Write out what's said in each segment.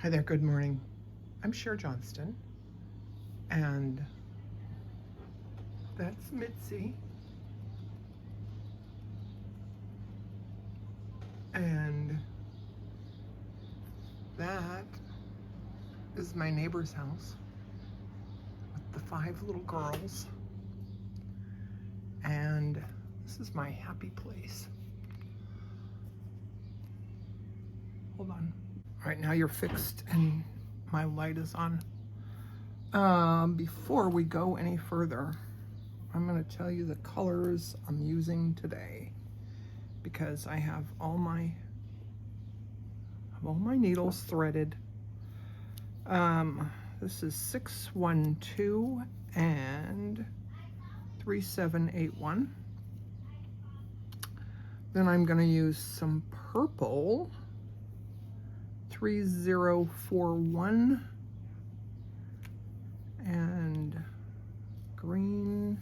Hi there, good morning. I'm Cher Johnston, and that's Mitzi, and that is my neighbor's house with the 5 little girls, and this is my happy place. Hold on. All right, now you're fixed and my light is on. Before we go any further, I'm going to tell you the colors I'm using today because I have all my needles threaded. This is 612 and 3781. Then I'm going to use some purple, 3041, and green,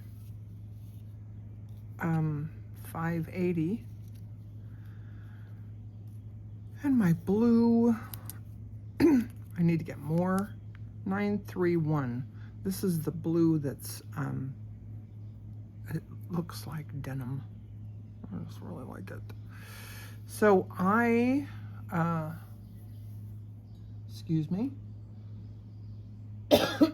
580, and my blue, I need to get more, 931. This is the blue that's, it looks like denim. I just really like it. So excuse me. Had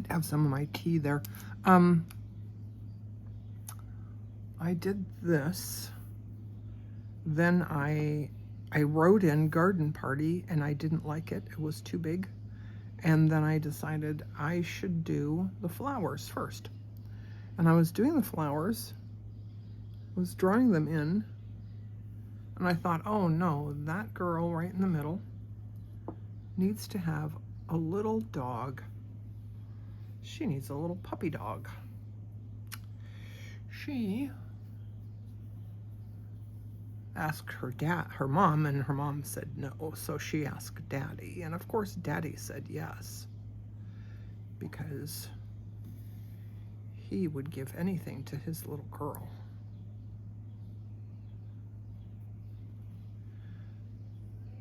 to have some of my tea there. I did this. Then I wrote in garden party and I didn't like it. It was too big. And then I decided I should do the flowers first. And I was doing the flowers, was drawing them in, and I thought, oh no, that girl right in the middle needs to have a little dog. She needs a little puppy dog. She asked her mom, and her mom said no, so she asked Daddy, and of course Daddy said yes, because he would give anything to his little girl.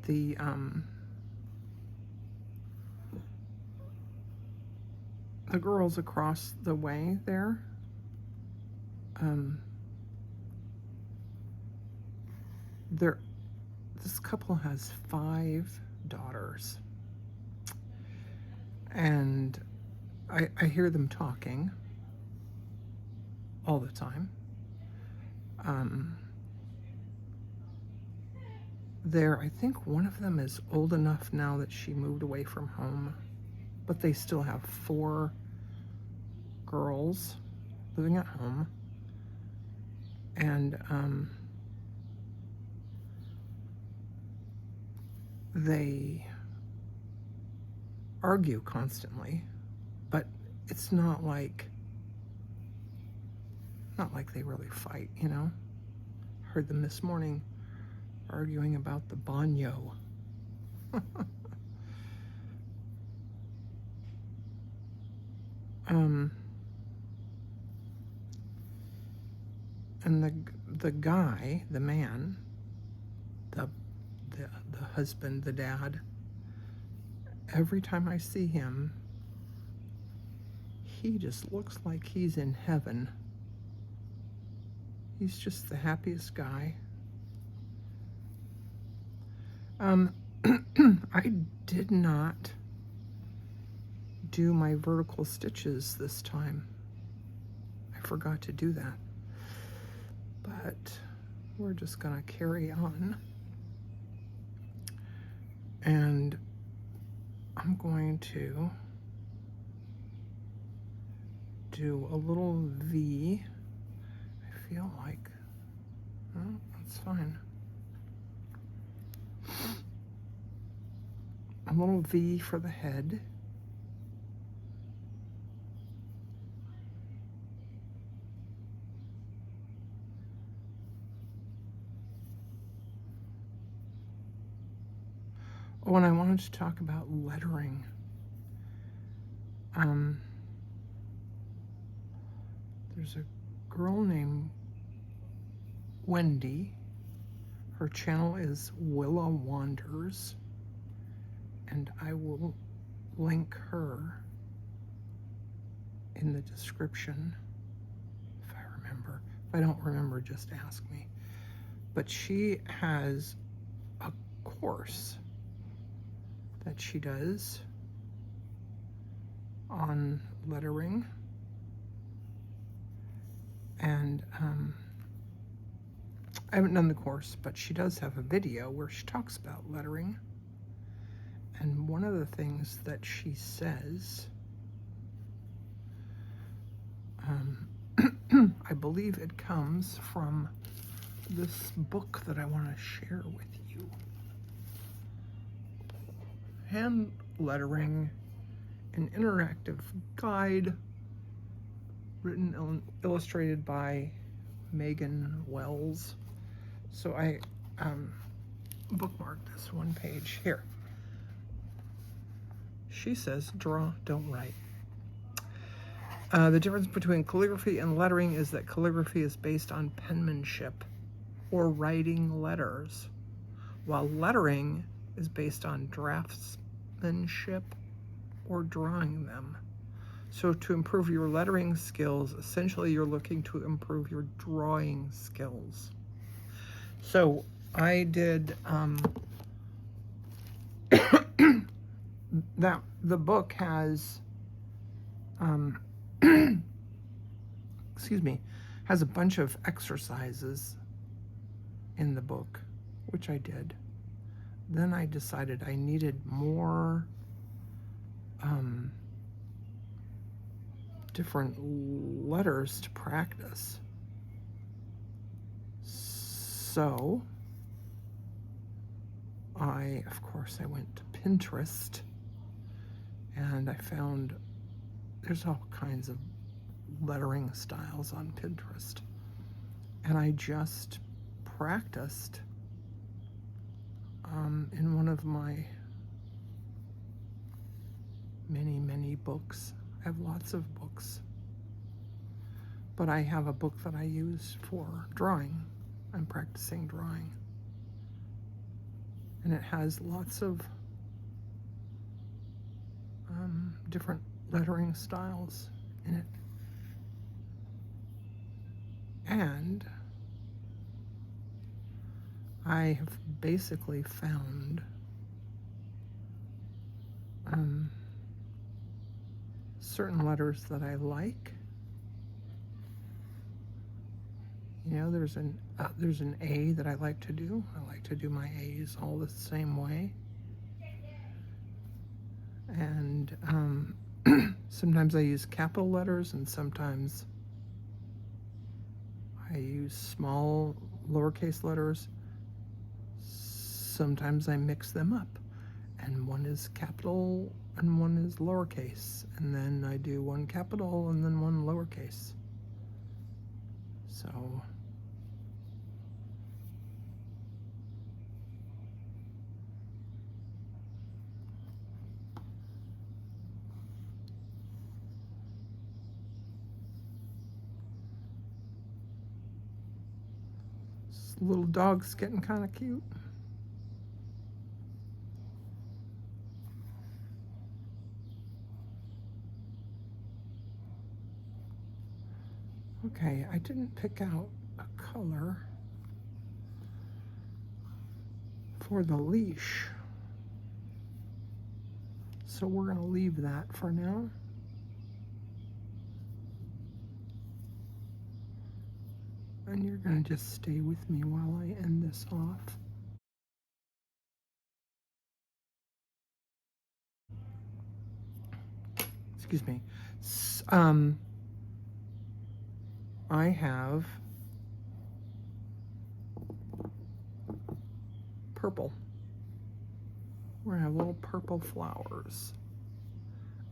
The girls across the way there, this couple has 5 daughters, and I hear them talking all the time. I think one of them is old enough now that she moved away from home, but they still have 4 girls living at home, and they argue constantly, but it's not like they really fight, you know. Heard them this morning arguing about the baño. And the guy, the man, the husband, the dad, every time I see him, he just looks like he's in heaven. He's just the happiest guy. I did not do my vertical stitches this time. I forgot to do that. But we're just gonna carry on. And I'm going to do a little V. I feel like, oh, that's fine. A little V for the head. Oh, and I wanted to talk about lettering. There's a girl named Wendy. Her channel is Willa Wanders, and I will link her in the description if I remember. If I don't remember, just ask me. But she has a course that she does on lettering, and I haven't done the course, but she does have a video where she talks about lettering. And one of the things that she says, I believe it comes from this book that I want to share with you. Hand Lettering, an interactive guide, written and illustrated by Megan Wells. So I bookmarked this one page here. She says, draw, don't write. The difference between calligraphy and lettering is that calligraphy is based on penmanship or writing letters, while lettering is based on draftsmanship or drawing them. So to improve your lettering skills, essentially you're looking to improve your drawing skills. So I did that. The book has excuse me, has a bunch of exercises in the book, which I did. Then I decided I needed more different letters to practice. So of course, I went to Pinterest, and I found there's all kinds of lettering styles on Pinterest. And I just practiced in one of my many books. I have lots of books, but I have a book that I use for drawing. I'm practicing drawing, and it has lots of different lettering styles in it. And I have basically found certain letters that I like. You know, there's an A that I like to do. I like to do my A's all the same way. And sometimes I use capital letters, and sometimes I use small lowercase letters. Sometimes I mix them up, and one is capital and one is lowercase, and then I do one capital and then one lowercase. So this little dog's getting kind of cute. Okay, I didn't pick out a color for the leash, so we're going to leave that for now. And you're going to just stay with me while I end this off. Excuse me. I have purple. We're gonna have little purple flowers.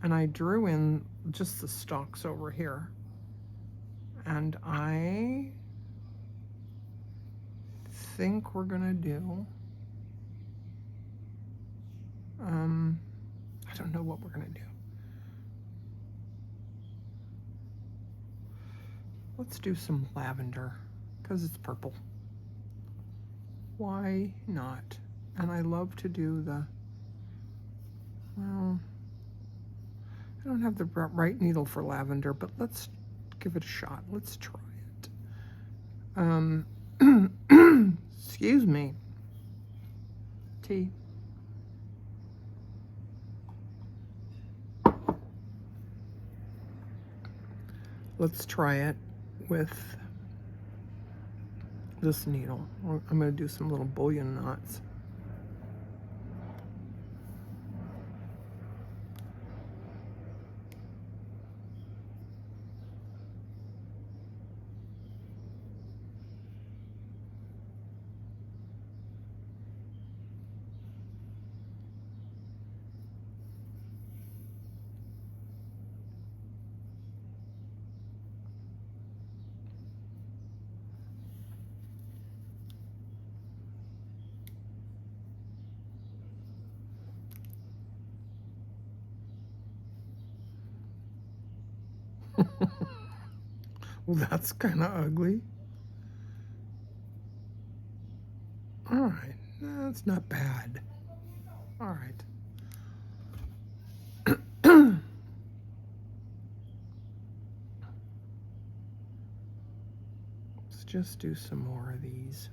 And I drew in just the stalks over here. And I think we're gonna do, I don't know what we're gonna do. Let's do some lavender, because it's purple. why not? And I love to do the, well, I don't have the right needle for lavender, but let's give it a shot. Let's try it. Excuse me. Tea. Let's try it with this needle. I'm going to do some little bullion knots. Well, that's kind of ugly. All right, that's not bad. All right. Let's just do some more of these.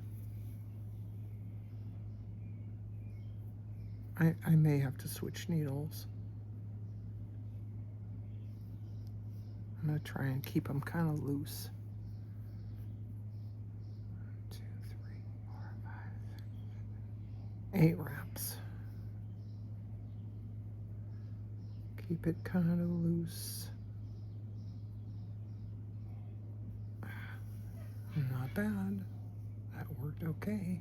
I may have to switch needles. I'm going to try and keep them kind of loose. 1, 2, 3, 4, 5, 6, 7, 8 wraps. Keep it kind of loose. Not bad. That worked okay.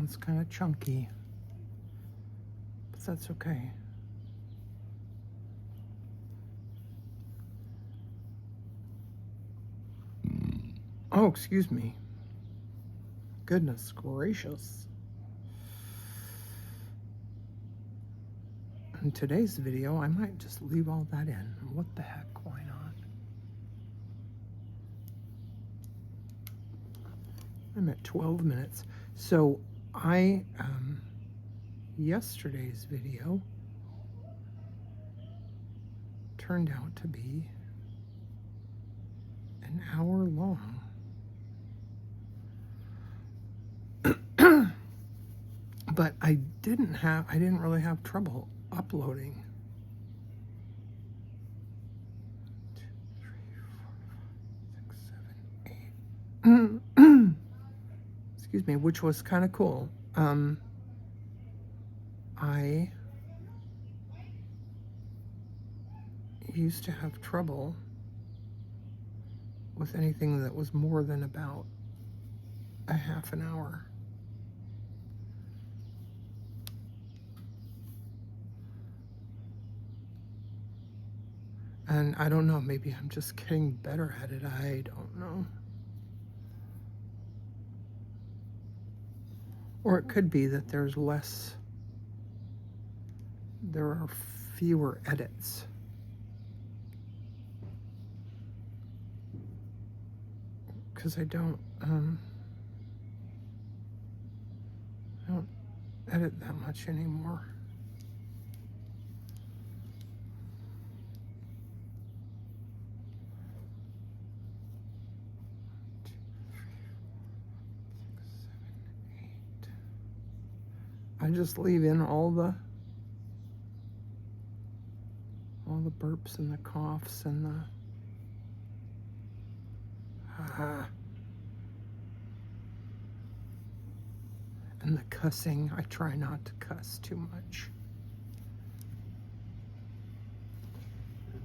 It's kind of chunky, but that's okay. Oh, excuse me. Goodness gracious. In today's video, I might just leave all that in. What the heck, why not? I'm at 12 minutes. So yesterday's video turned out to be an hour long. But I didn't really have trouble uploading. 2, 3, 4, 5, 6, 7, 8. Excuse me, which was kind of cool. I used to have trouble with anything that was more than about a half an hour. And I don't know, maybe I'm just getting better at it. I don't know. Or it could be that there are fewer edits. Because I don't edit that much anymore. I just leave in all the burps and the coughs and the and the cussing. I try not to cuss too much.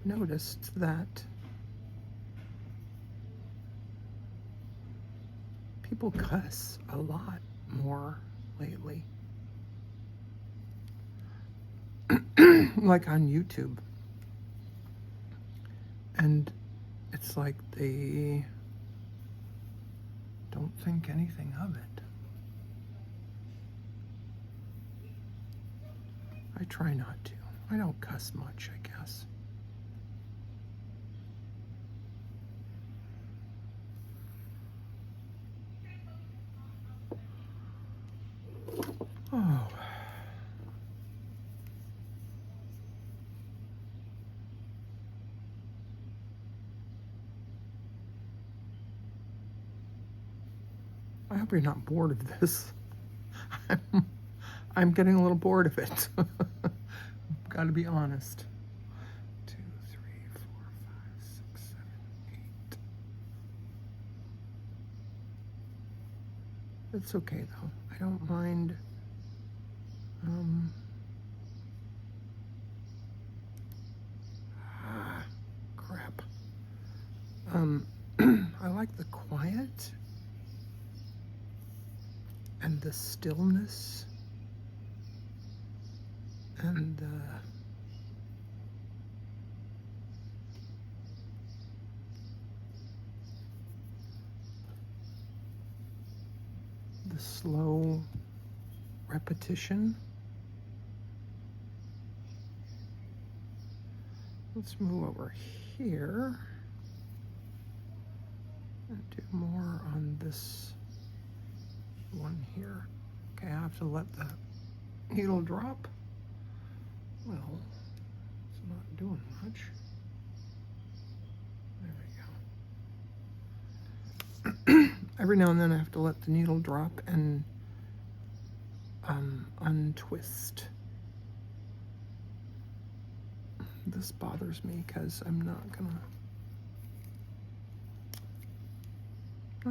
Noticed that people cuss a lot more lately. Like on YouTube. And it's like they don't think anything of it. I try not to. I don't cuss much, I guess. Oh. I hope you're not bored of this. I'm getting a little bored of it. Got to be honest. 2, 3, 4, 5, 6, 7, 8. It's okay though. I don't mind. Crap. I like the quiet and the stillness and the slow repetition. Let's move over here and do more on this one here. Okay, I have to let the needle drop. Well, it's not doing much. There we go. Every now and then I have to let the needle drop and untwist. This bothers me because I'm not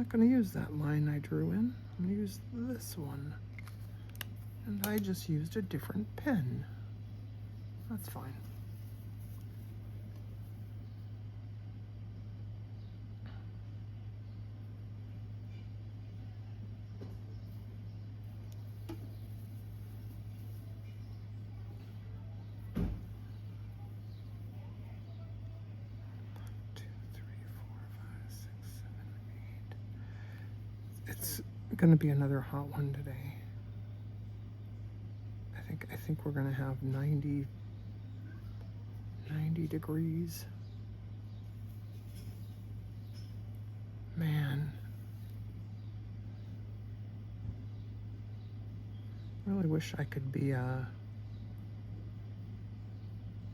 gonna use that line I drew in. I'm gonna use this one. And I just used a different pen. That's fine. It's going to be another hot one today. I think we're going to have 90 degrees. Man. I really wish I could be a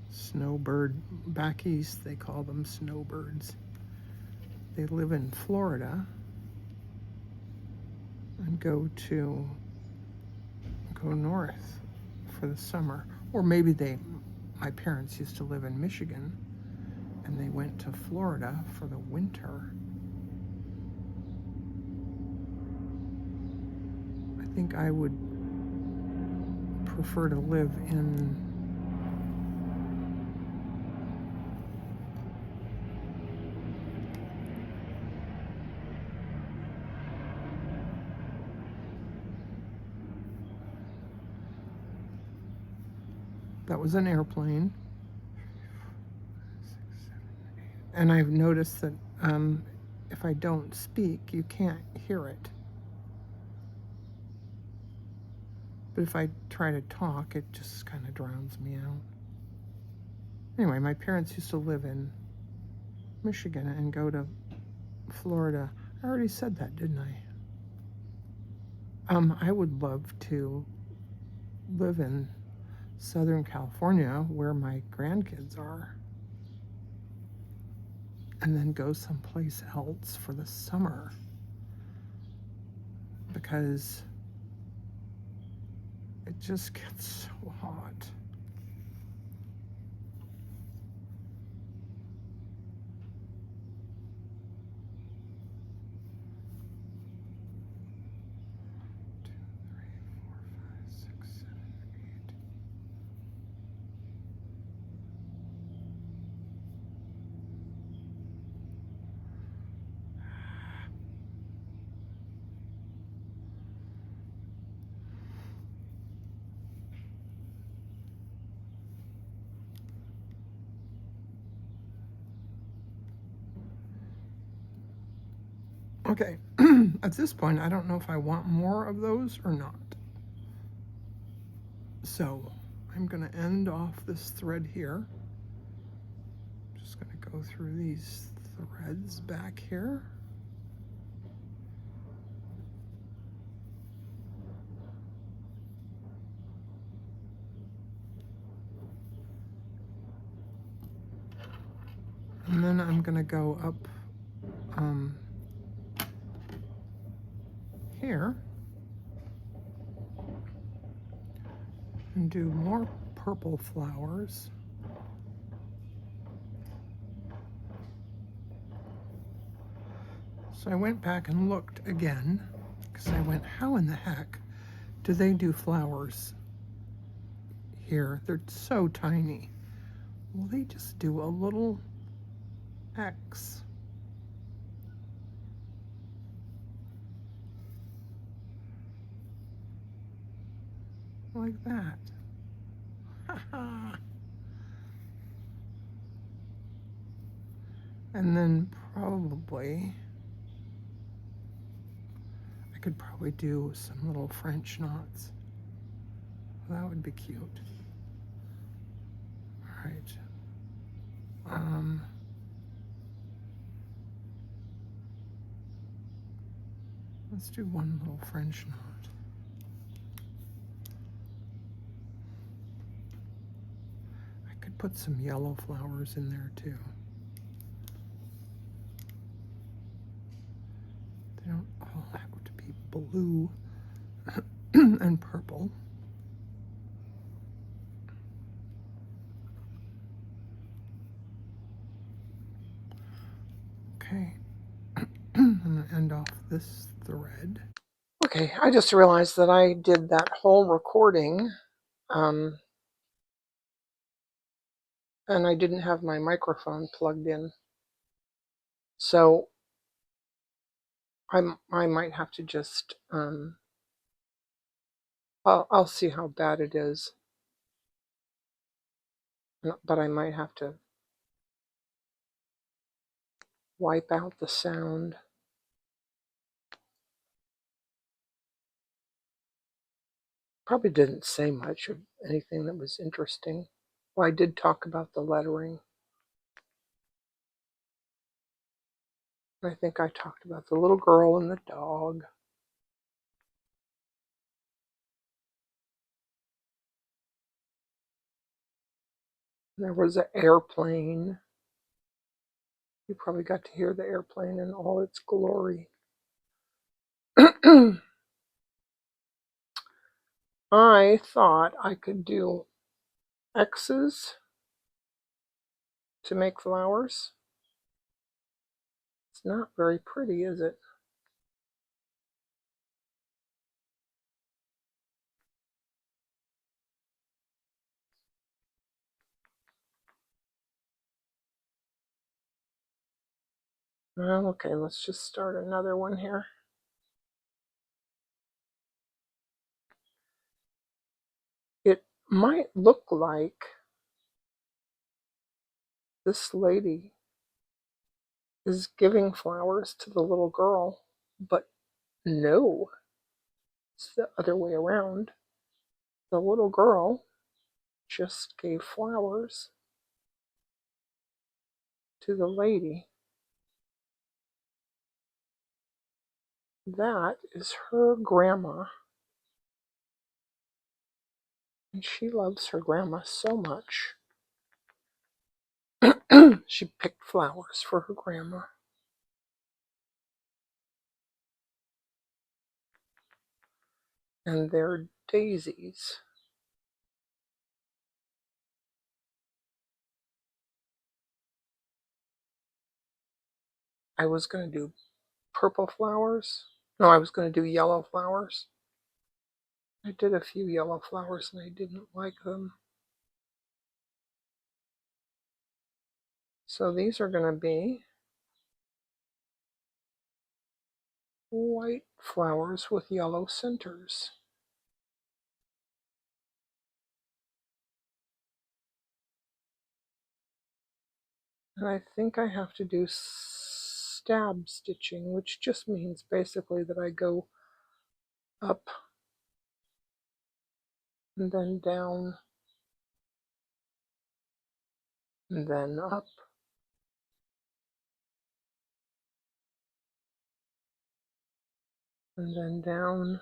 snowbird. Back east, they call them snowbirds. They live in Florida and go north for the summer. Or maybe my parents used to live in Michigan and they went to Florida for the winter. I think I would prefer to live in that was an airplane. And I've noticed that if I don't speak, you can't hear it. But if I try to talk, it just kind of drowns me out. Anyway, my parents used to live in Michigan and go to Florida. I already said that, didn't I? I would love to live in Southern California, where my grandkids are, and then go someplace else for the summer, because it just gets so hot. Okay, at this point, I don't know if I want more of those or not. So I'm going to end off this thread here. Just going to go through these threads back here. And then I'm going to go up here and do more purple flowers. So I went back and looked again because I went, how in the heck do they do flowers here? They're so tiny. Well, they just do a little X. Like that. And then probably, I could probably do some little French knots. That would be cute. All right. Let's do one little French knot. I could put some yellow flowers in there too. They don't all have to be blue and purple. Okay, I'm going to end off this thread. Okay, I just realized that I did that whole recording and I didn't have my microphone plugged in. So I might have to just, I'll see how bad it is. But I might have to wipe out the sound. Probably didn't say much of anything that was interesting. Well, I did talk about the lettering. I think I talked about the little girl and the dog. There was an airplane. You probably got to hear the airplane in all its glory. I thought I could do X's to make flowers. It's not very pretty, is it? Well, okay, let's just start another one here. It might look like this lady is giving flowers to the little girl, but no, it's the other way around. The little girl just gave flowers to the lady. That is her grandma. And she loves her grandma so much. She picked flowers for her grandma. And they're daisies. I was going to do purple flowers. No, I was going to do yellow flowers. I did a few yellow flowers and I didn't like them. So these are going to be white flowers with yellow centers. And I think I have to do stab stitching, which just means basically that I go up and then down and then up, and then down.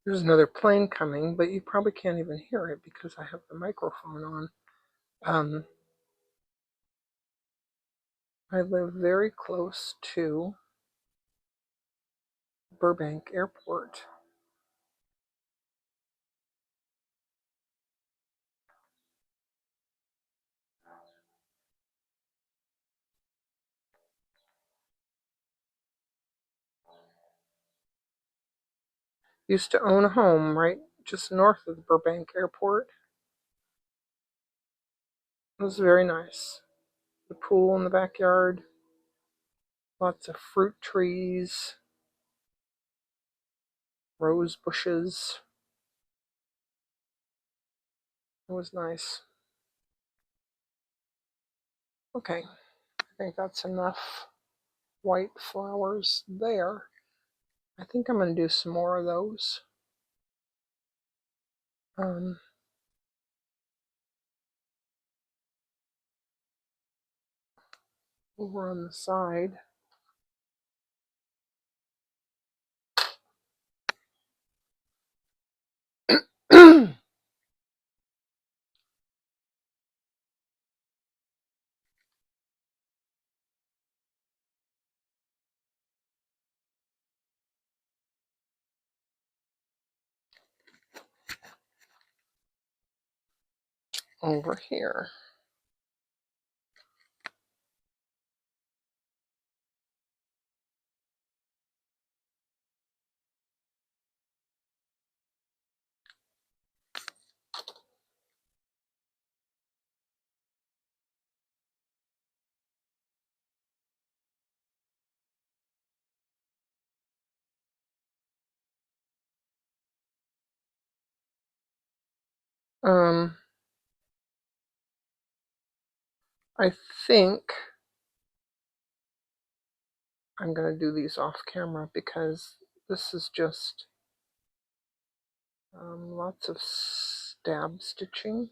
There's another plane coming, but you probably can't even hear it because I have the microphone on. I live very close to Burbank Airport. Used to own a home right just north of the Burbank Airport. It was very nice. The pool in the backyard, lots of fruit trees, rose bushes. It was nice. Okay, I think that's enough white flowers there. I think I'm going to do some more of those. Over on the side. Over here. I think I'm going to do these off camera because this is just lots of stab stitching.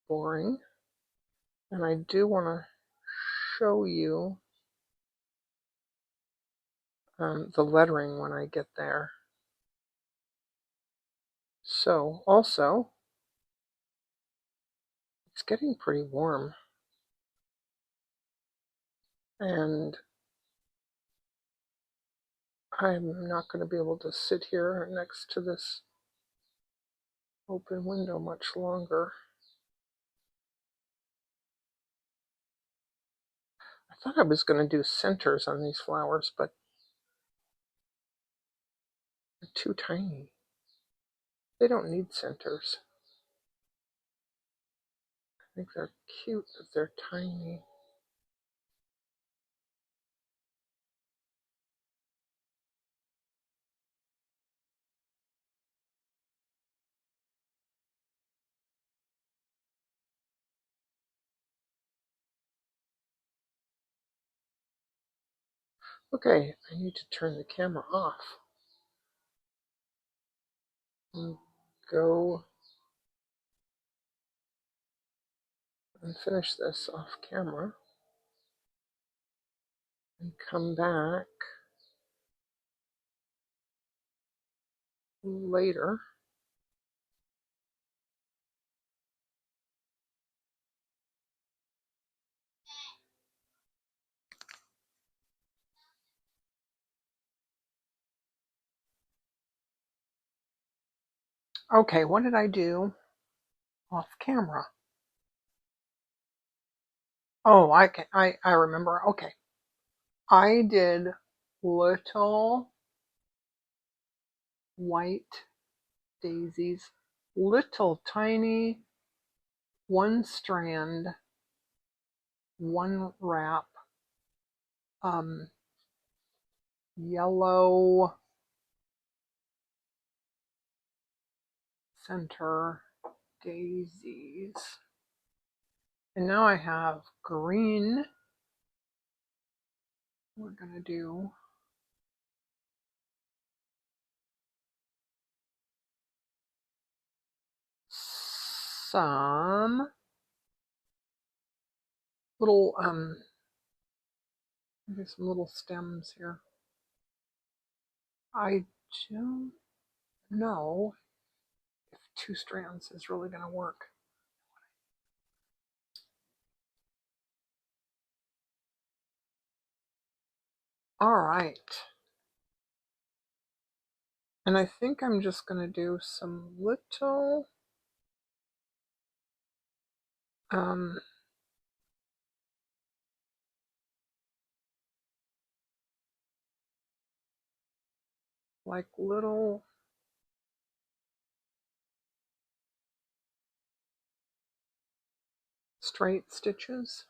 Boring. And I do want to show you the lettering when I get there. So also, it's getting pretty warm. And I'm not going to be able to sit here next to this open window much longer. I thought I was going to do centers on these flowers, but they're too tiny. They don't need centers. I think they're cute, but they're tiny. Okay, I need to turn the camera off and go and finish this off camera and come back later. Okay, what did I do off camera? Oh, I remember. Okay. I did little white daisies, little tiny, one strand, one wrap, yellow center daisies. And now I have green. We're going to do some little maybe some little stems here. I don't know if 2 strands is really going to work. All right. And I think I'm just going to do some little like little straight stitches,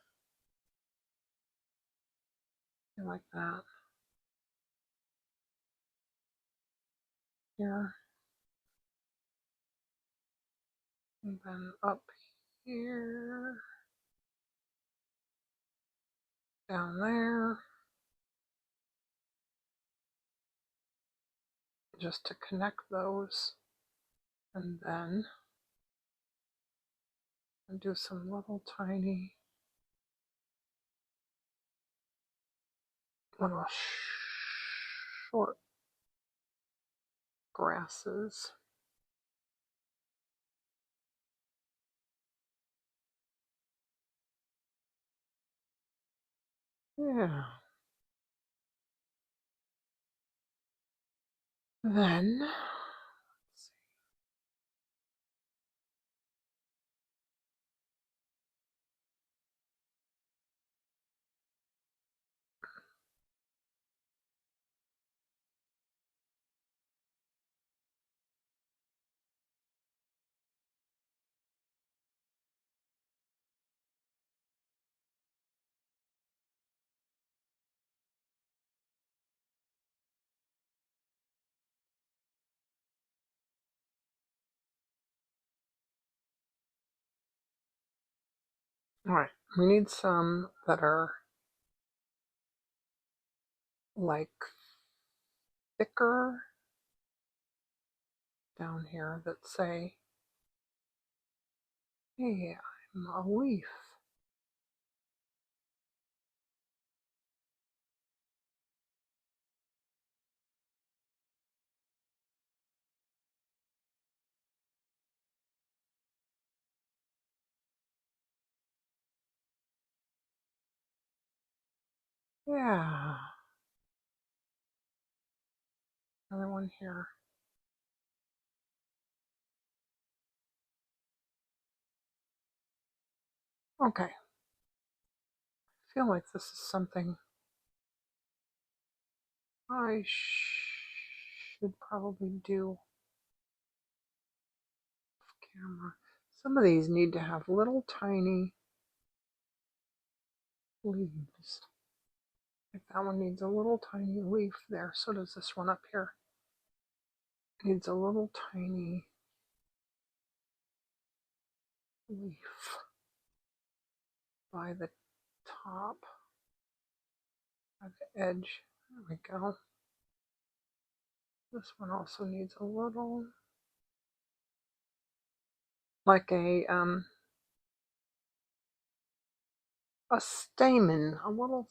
like that here, and then up here, down there, just to connect those, and then I'll do some little tiny little short grasses. Yeah. Then, let's see. All right, we need some that are like thicker down here that say, hey, I'm a leaf. Yeah. Another one here. Okay. I feel like this is something I should probably do off camera. Some of these need to have little tiny leaves. Like that one needs a little tiny leaf there. So does this one up here. Needs a little tiny leaf by the top, by the edge. There we go. This one also needs a little, like a stamen, a little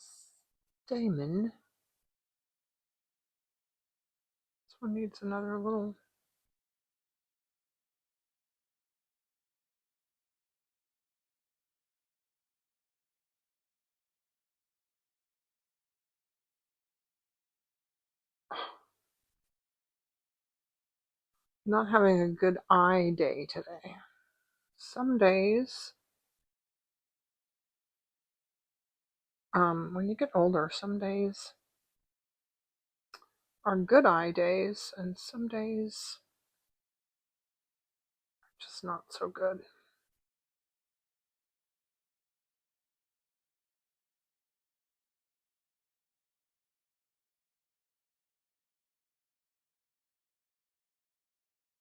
stamen. This one needs another little. Not having a good eye day today. Some days, when you get older, some days are good eye days, and some days are just not so good.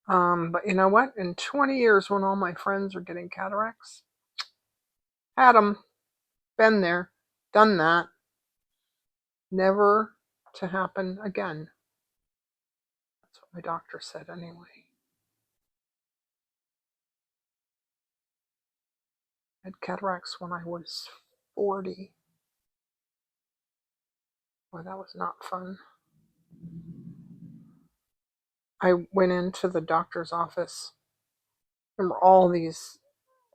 But you know what? In 20 years, when all my friends are getting cataracts, had them, been there, done that, never to happen again. That's what my doctor said anyway. I had cataracts when I was 40. Boy, that was not fun. I went into the doctor's office. Remember all these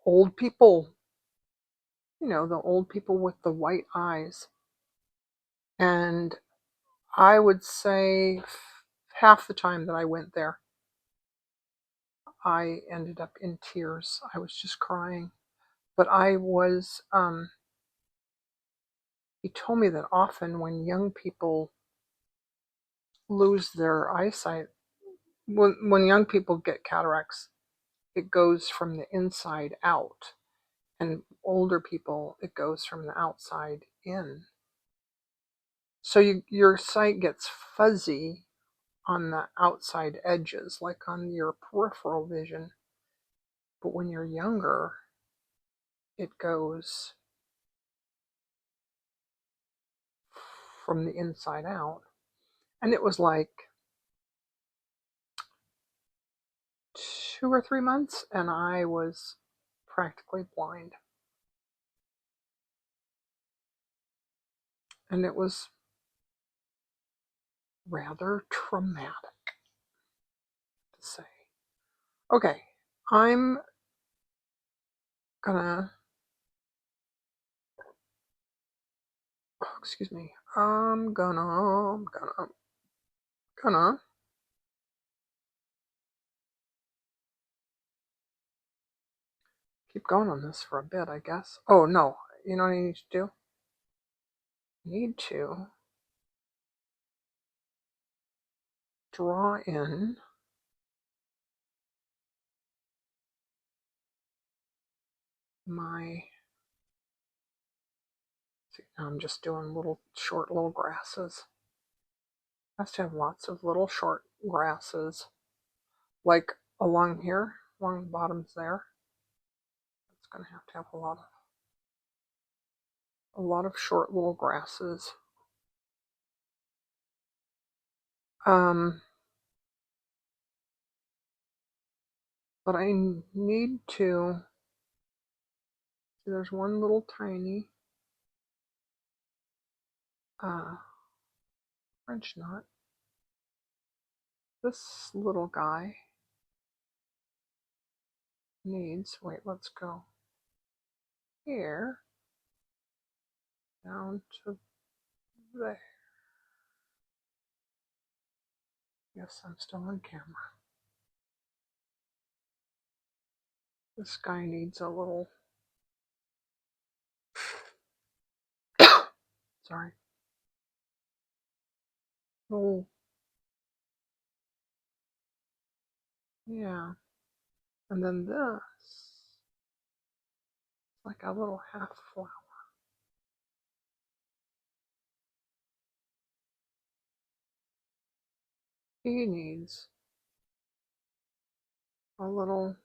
old people, the old people with the white eyes. And I would say half the time that I went there, I ended up in tears. I was just crying. But he told me that often when young people lose their eyesight, when young people get cataracts, it goes from the inside out. And older people, it goes from the outside in. So your sight gets fuzzy on the outside edges, like on your peripheral vision. But when you're younger, it goes from the inside out. And it was like 2 or 3 months, and I was practically blind. And it was rather traumatic to say. Okay, I'm gonna, excuse me, I'm gonna keep going on this for a bit, I guess. Oh no, you know what I need to do? I need to draw in my, see, I'm just doing short little grasses. Has to have lots of little short grasses, like along here, along the bottoms there. It's going to have a lot of short little grasses. But I need to, see, there's one little tiny French knot. This little guy needs, wait, let's go here down to there. Yes, I'm still on camera. This guy needs a little, sorry, little, yeah. And then this, like a little half flower. He needs a little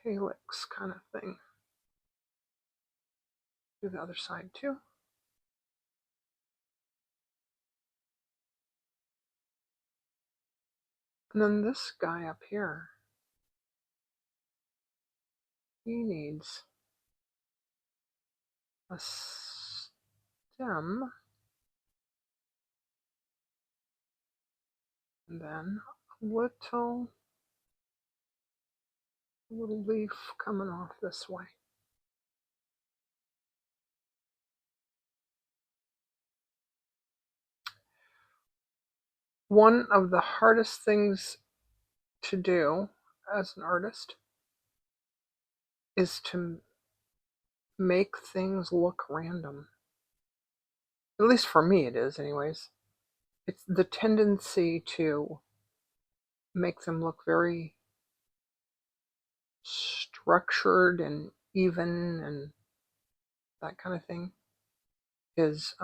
calyx kind of thing. Do the other side too. And then this guy up here, he needs a stem, and then a little leaf coming off this way. One of the hardest things to do as an artist is to make things look random. At least for me it is, anyways. It's the tendency to make them look very structured and even and that kind of thing is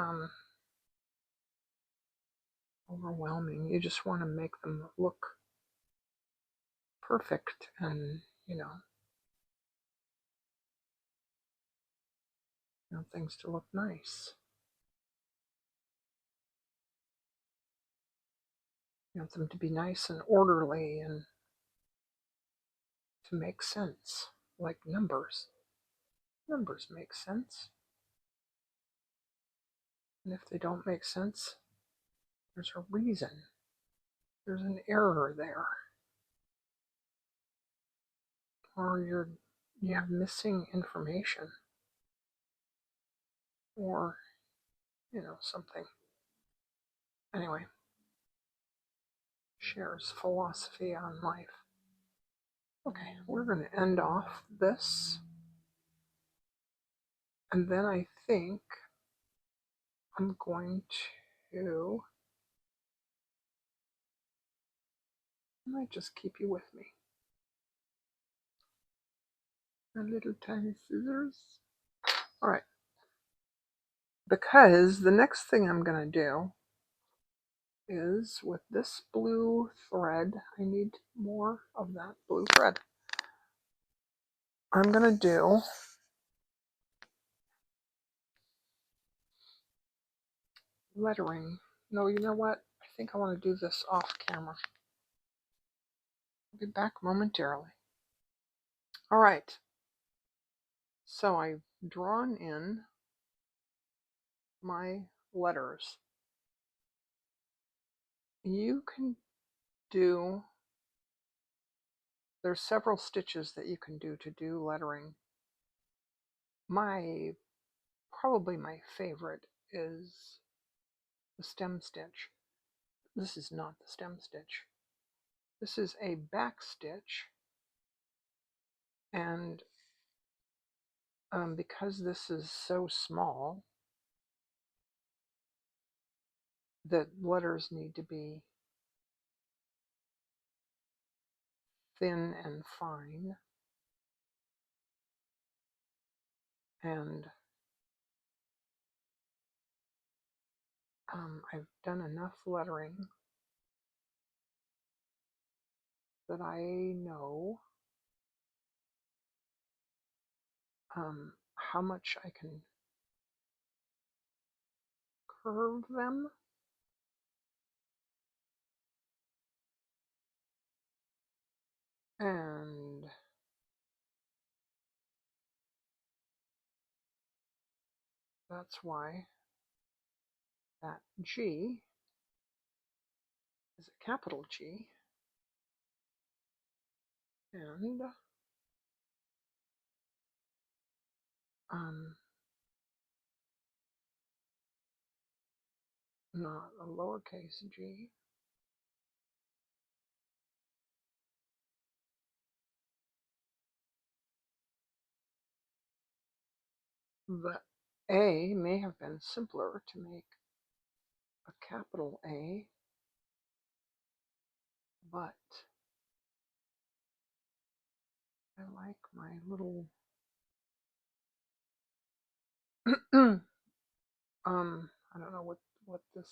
overwhelming. You just want to make them look perfect and, things to look nice. You want them to be nice and orderly and to make sense, like numbers. Numbers make sense. And if they don't make sense, there's a reason. There's an error there. Or you have missing information. Or, something. Anyway, shares philosophy on life. Okay, we're going to end off this. And then I think I'm going to, I might just keep you with me. My little tiny scissors. All right. Because the next thing I'm going to do is with this blue thread, I need more of that blue thread. I'm going to do lettering. No, you know what? I think I want to do this off camera. I'll be back momentarily. All right. So I've drawn in my letters. You can do, there's several stitches that you can do to do lettering. Probably my favorite is the stem stitch. This is not the stem stitch. This is a back stitch, and because this is so small, the letters need to be thin and fine, and I've done enough lettering that I know how much I can curve them. And that's why that G is a capital G, and not a lowercase g. The A may have been simpler to make a capital A, but I like my little I don't know what this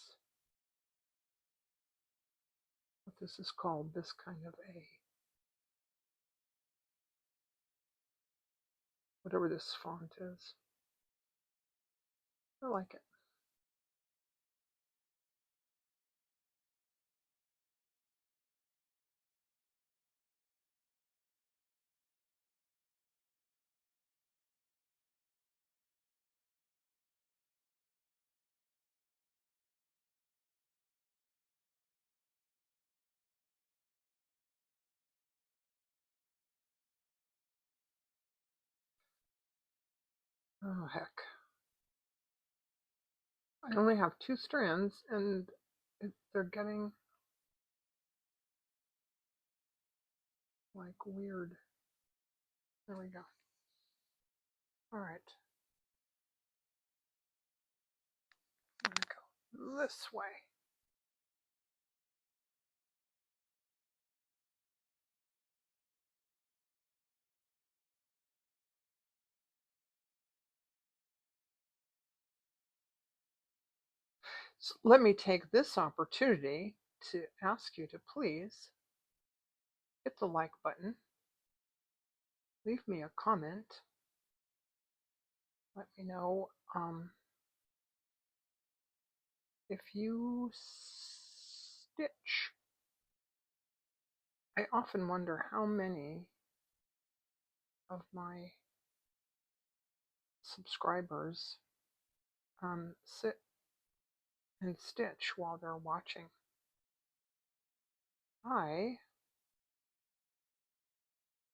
is called, this kind of A. Whatever this font is. I like it. Oh, heck. I only have 2 strands, and they're getting like weird. There we go. All right. I'm gonna go this way. So let me take this opportunity to ask you to please hit the like button, leave me a comment, let me know if you stitch. I often wonder how many of my subscribers sit and stitch while they're watching. I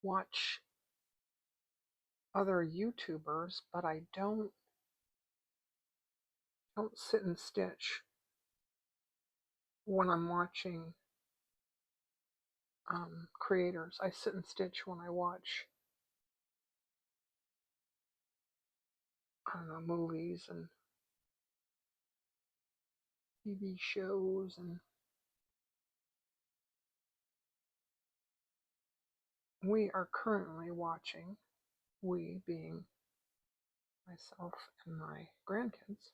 watch other YouTubers, but I don't sit and stitch when I'm watching creators. I sit and stitch when I watch, I don't know, movies and TV shows, and we are currently watching, we being myself and my grandkids,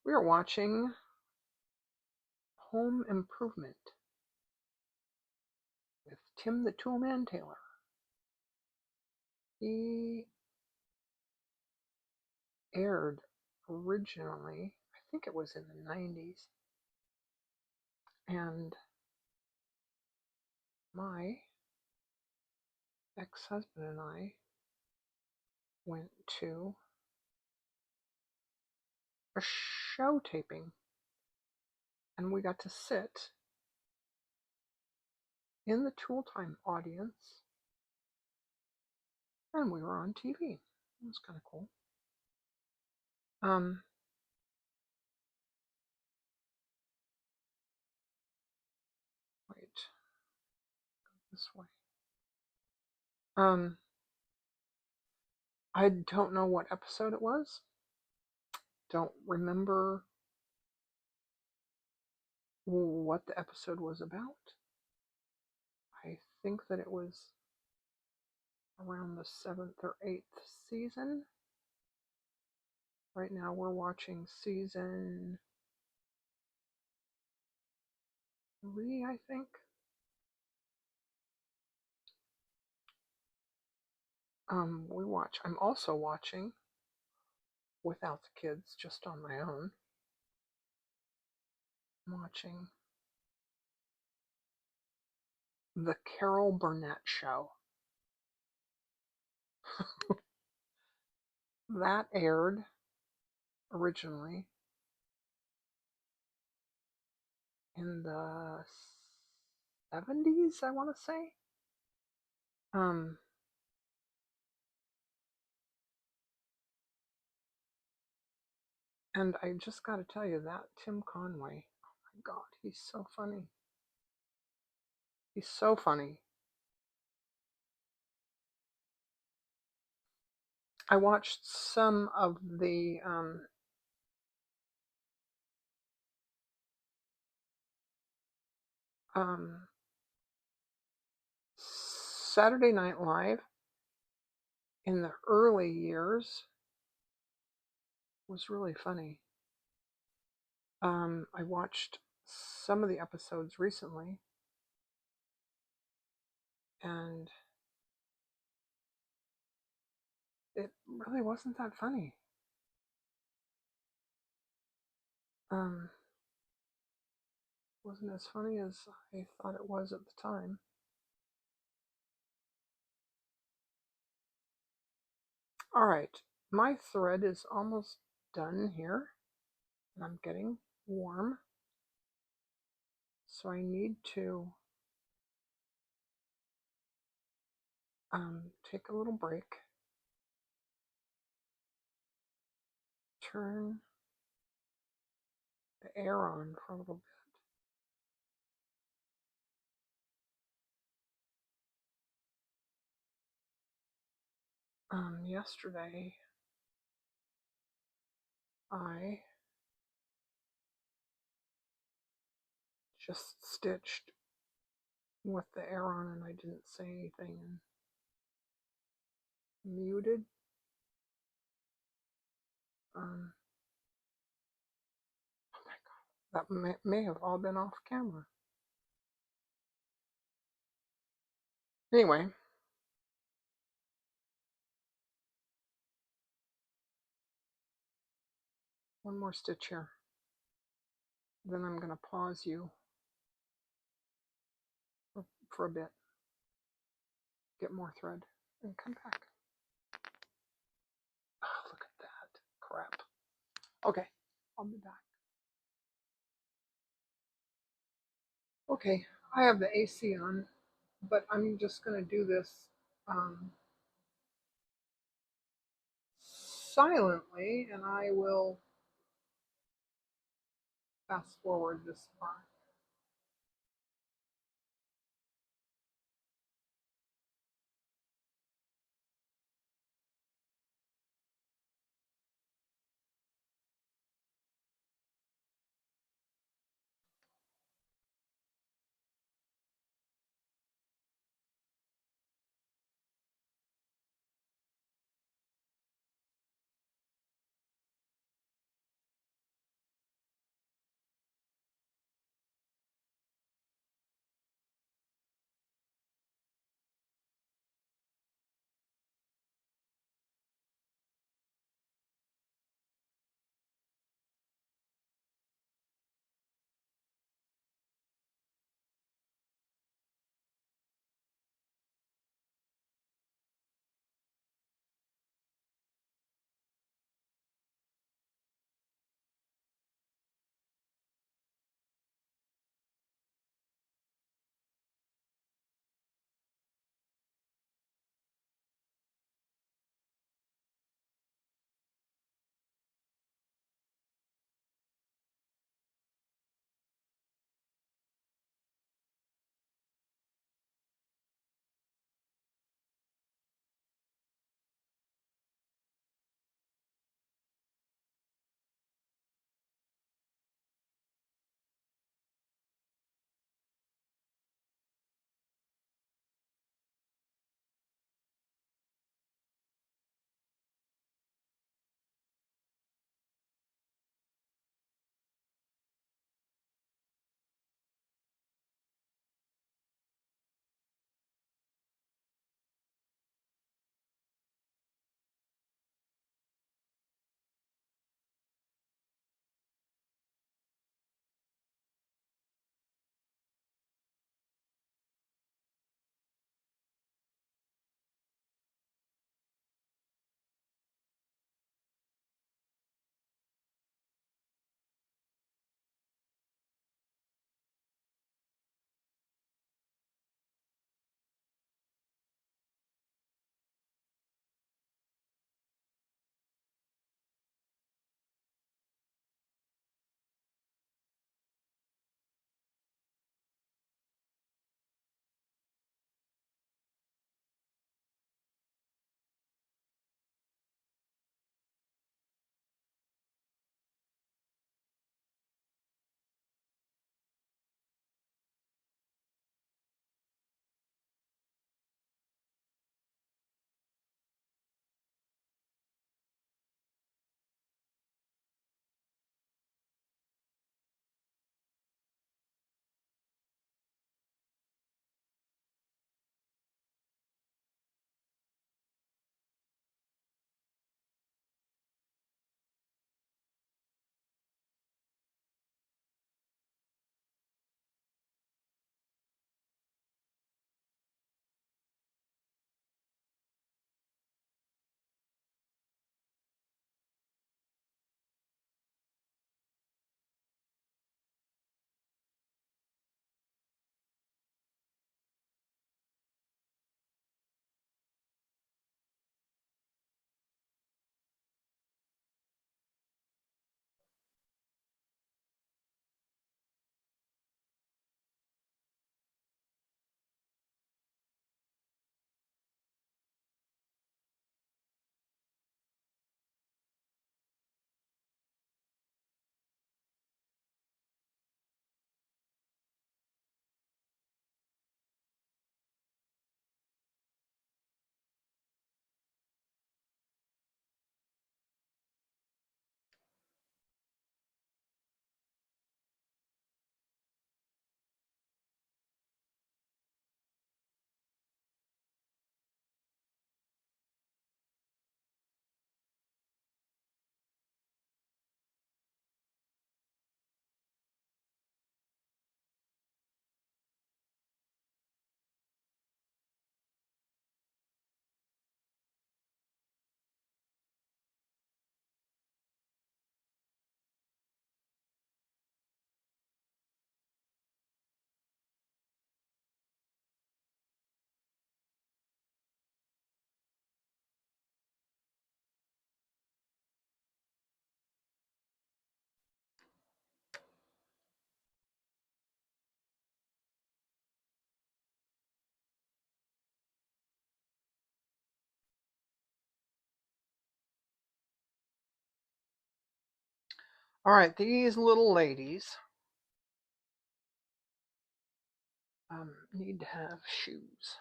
we are watching Home Improvement with Tim the Toolman Taylor. He aired originally, I think it was in the 90s, and my ex-husband and I went to a show taping, and we got to sit in the Tool Time audience, and we were on TV. It was kind of cool. Wait, this way. I don't know what episode it was. Don't remember what the episode was about. I think that it was around the 7th or 8th season. Right now we're watching season 3, I think. I'm also watching without the kids, just on my own. I'm watching The Carol Burnett Show. That aired originally in the 70s, I want to say. And I just got to tell you that Tim Conway, oh my God, he's so funny. He's so funny. I watched some of the Saturday Night Live in the early years. Was really funny. I watched some of the episodes recently, and it really wasn't that funny. Wasn't as funny as I thought it was at the time. All right, my thread is almost done here, and I'm getting warm, so I need to take a little break, turn the air on for a little bit. Yesterday I just stitched with the air on, and I didn't say anything, and muted. That may have all been off camera. Anyway, one more stitch here. Then I'm going to pause you for a bit, get more thread, and come back. Oh, look at that crap. Okay, I'll be back. Okay, I have the AC on, but I'm just going to do this silently, and I will fast forward this part. All right, these little ladies need to have shoes.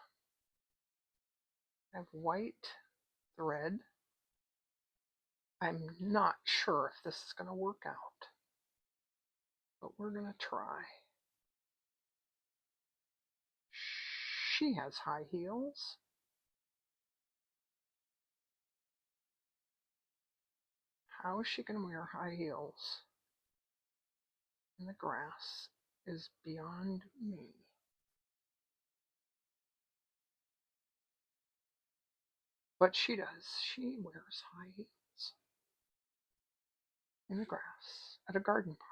I have white thread. I'm not sure if this is going to work out, but we're going to try. She has high heels. How is she going to wear high heels in the grass is beyond me. But she does. She wears high heels in the grass at a garden park.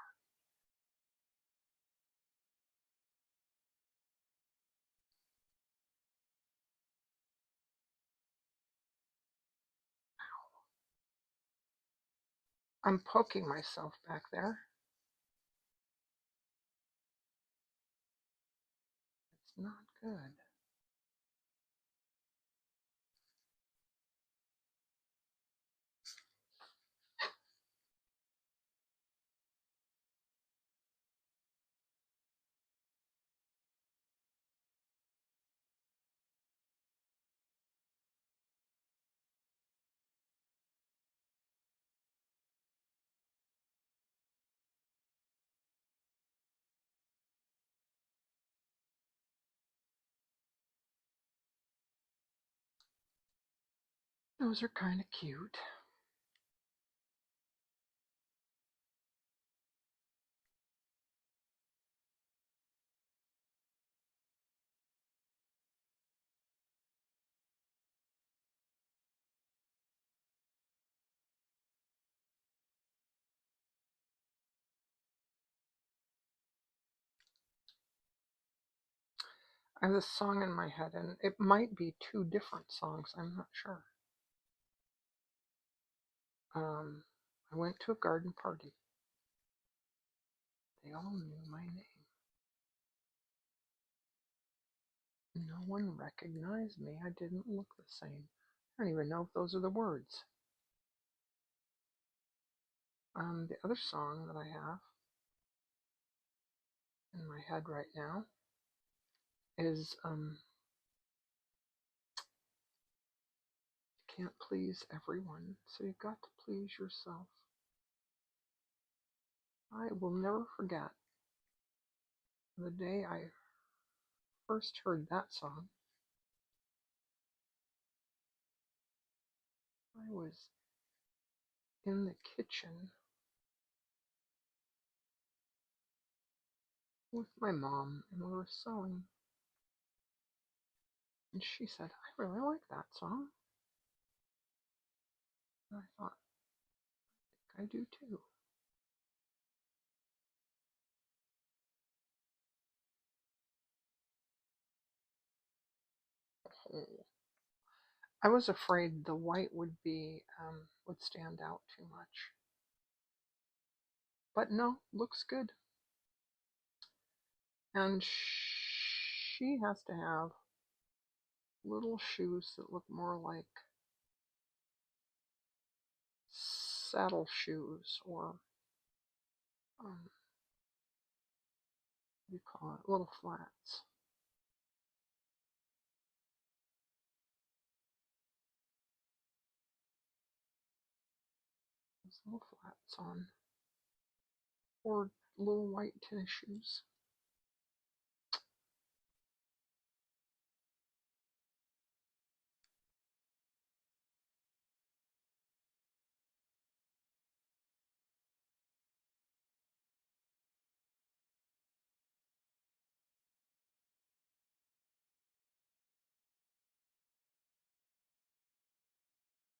I'm poking myself back there. It's not good. Those are kind of cute. I have this song in my head, and it might be two different songs. I'm not sure. I went to a garden party. They all knew my name. No one recognized me. I didn't look the same. I don't even know if those are the words. The other song that I have in my head right now is you can't please everyone, so you've got to please yourself. I will never forget the day I first heard that song. I was in the kitchen with my mom, and we were sewing. And she said, I really like that song. And I thought, I do too. Oh. I was afraid the white would stand out too much. But no, looks good. And she has to have little shoes that look more like saddle shoes, or what do you call it, little flats. Those little flats on, or little white tennis shoes.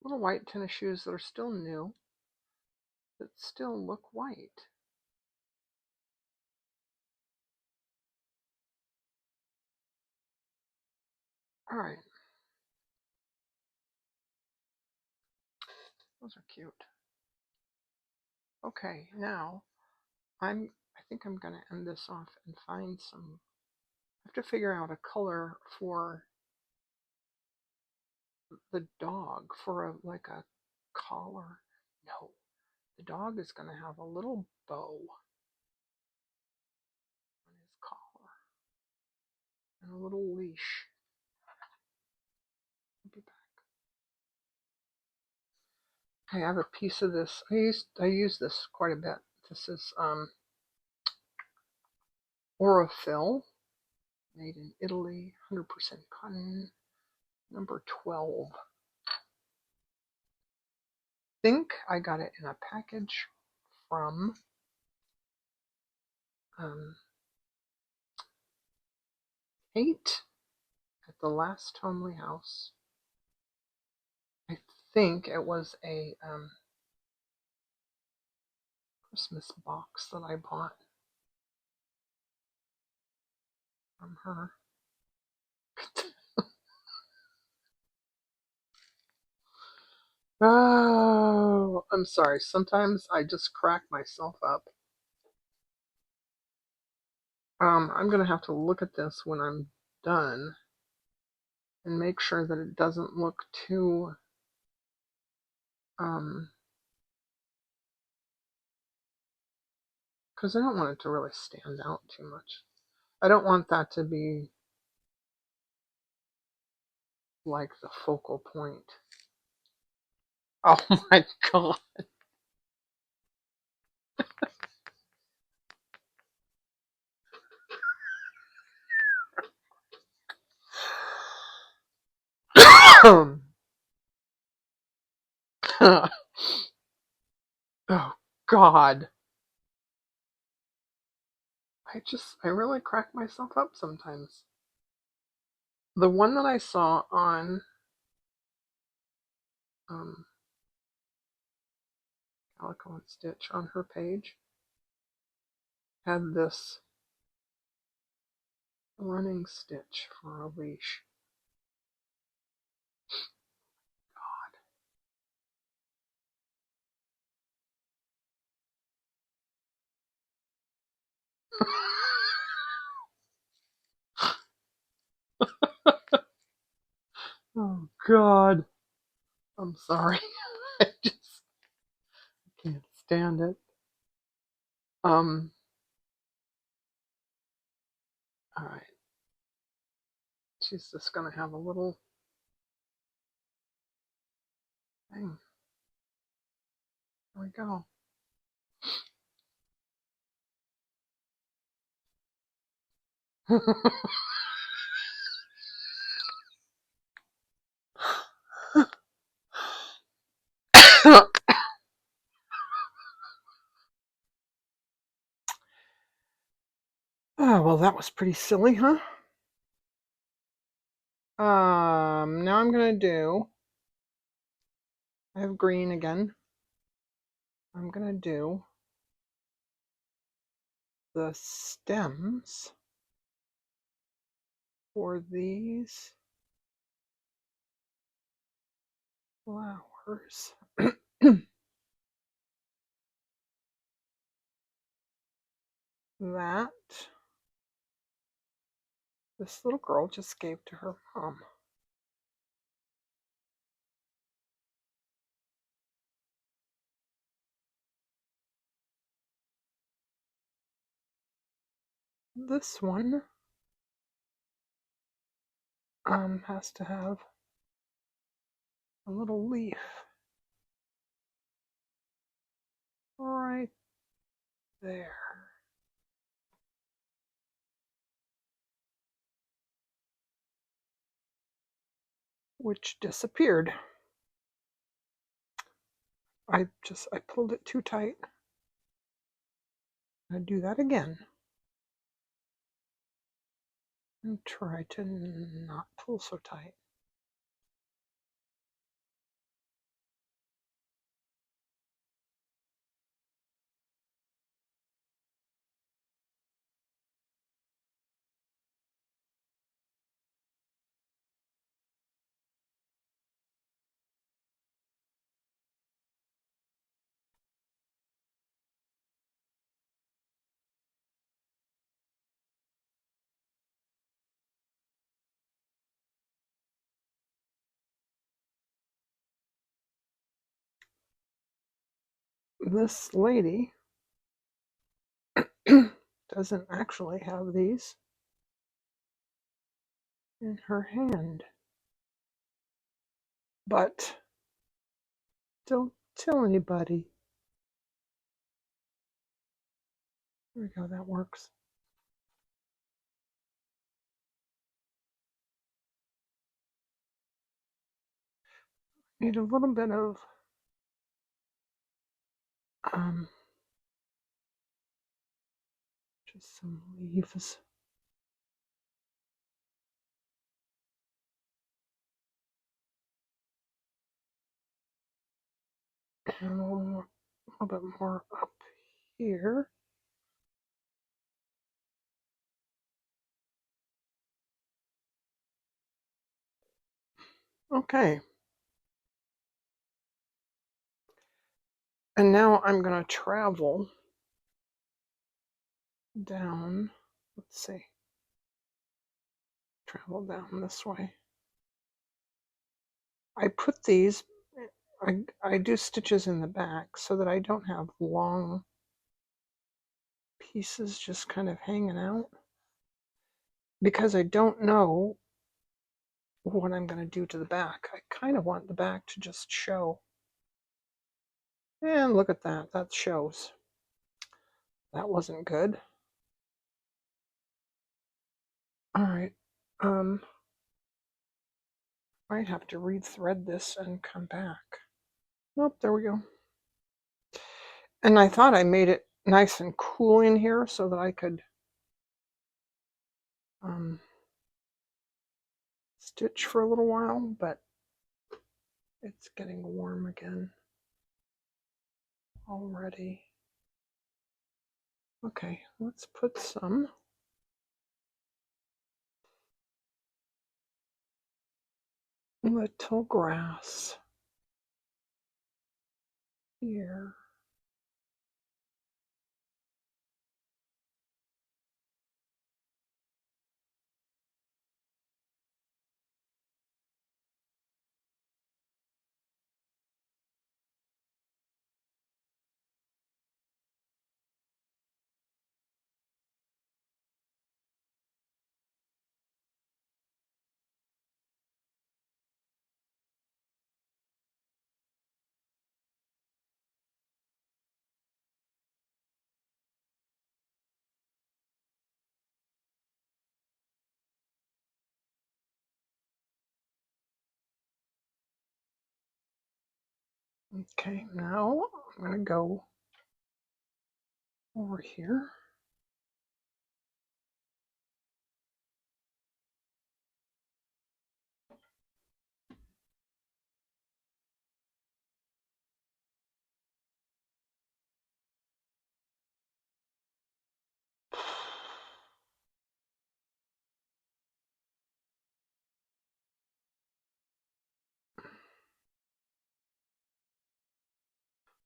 Little white tennis shoes that are still new, that still look white. All right, those are cute. Okay, now I think I'm gonna end this off and find some. I have to figure out a color for the dog, for like a collar. No, The dog is going to have a little bow on his collar and a little leash. I'll be back. I have a piece of this. I use this quite a bit. This is Orofil, made in Italy, 100% cotton, number 12. I think I got it in a package from Kate at the last Homely House. I think it was a Christmas box that I bought from her. Oh, I'm sorry. Sometimes I just crack myself up. I'm going to have to look at this when I'm done and make sure that it doesn't look too because I don't want it to really stand out too much. I don't want that to be like the focal point. Oh my god. Oh god. I really crack myself up sometimes. The one that I saw on Calico and Stitch on her page had this running stitch for a leash. Oh god. I'm sorry. I just can't stand it. Alright. She's just gonna have a little thing. There we go. Oh, well, that was pretty silly, huh? Now I'm gonna do, I have green again. I'm gonna do the stems for these flowers. That this little girl just gave to her mom. This one has to have a little leaf right there. Which disappeared. I pulled it too tight. I do that again. And try to not pull so tight. this lady doesn't actually have these in her hand. But don't tell anybody. There we go, that works. Need a little bit of just some leaves. And a little bit more up here. Okay. And now I'm going to travel down. Let's see. Travel down this way. I put these, I do stitches in the back so that I don't have long pieces just kind of hanging out. Because I don't know what I'm going to do to the back. I kind of want the back to just show. And look at that. That shows. That wasn't good. All right. Might have to rethread this and come back. Nope, there we go. And I thought I made it nice and cool in here so that I could stitch for a little while, but it's getting warm again already. Okay, let's put some little grass here. Okay, now I'm going to go over here.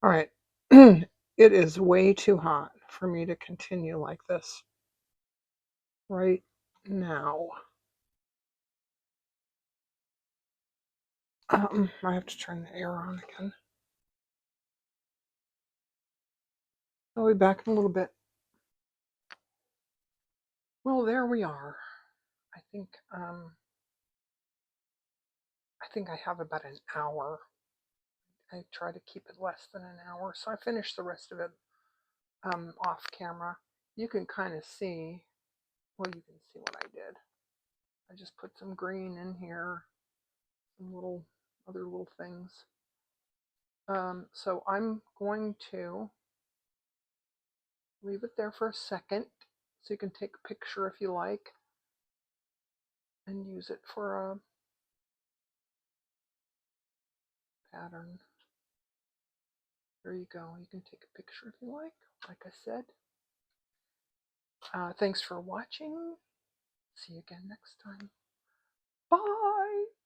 All right, it is way too hot for me to continue like this right now. I have to turn the air on again. I'll be back in a little bit. Well, there we are. I think I have about an hour. I try to keep it less than an hour, so I finished the rest of it off camera. You can kind of see, well, you can see what I did. I just put some green in here, some other little things. So I'm going to leave it there for a second so you can take a picture if you like and use it for a pattern. There you go. You can take a picture if you like I said. Thanks for watching. See you again next time. Bye!